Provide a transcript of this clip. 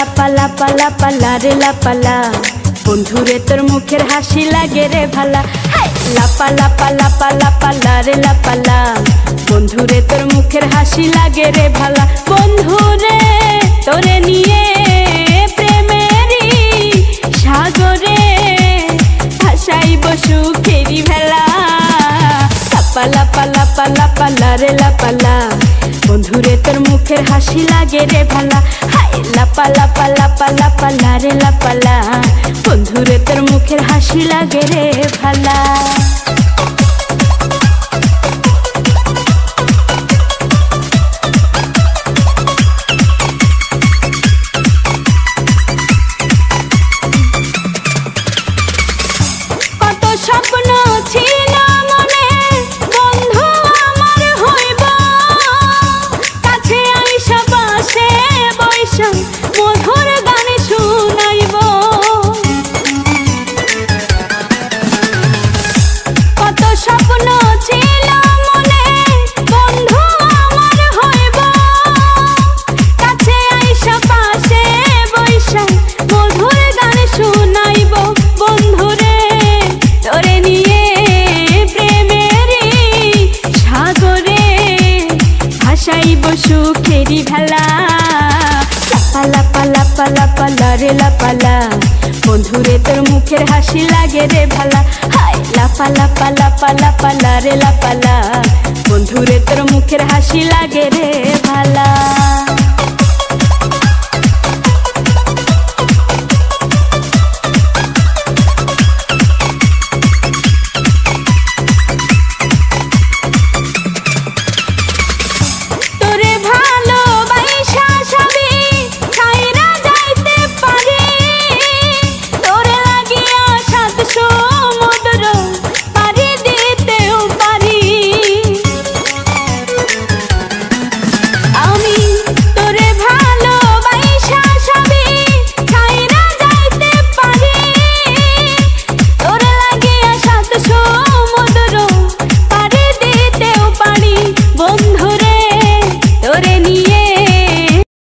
লাপা লাপা লাপা লারে লাপালা বন্ধুরে তোর মুখের হাসি লাগে রে ভালা। লাপা লাপা লাপা লাপা লারে লাপালা বন্ধুরে তোর মুখের হাসি লাগে রে ভালা। বন্ধুরে তোরে নিয়ে প্রেমেরই সাগরে ভাসাইব সুখেরি ভেলা। লাপা লাপা লাপা লাপা লারে লাপালা বন্ধুরে তোর মুখের হাসি লাগে রে ভালা। লাপা লাপা লাপা লাপা লারে লাপালা বন্ধুরে তোর মুখের হাসি লাগে রে ভালা। কত স্বপ্ন ছিল মনে বন্ধু আমার হইব, কাছে আইসা পাশে বৈশা মধুর গান শুনাইব। কত স্বপ্ন ছিল মনে বন্ধু আমার হইব, কাছে আইসা পাশে বৈশা মধুর গান শুনাইব। বন্ধুরে তোরে নিয়ে প্রেমেরই সাগরে ভাসাইব সুখেরি ভেলা। লাপা লাপা লাপা লাপা লারে লাপালা বন্ধুরে তোর মুখের হাসি লাগে রে ভালা। লাপা লাপা লাপা লাপা লারে লাপালা বন্ধুরে তোর মুখের হাসি লাগে রে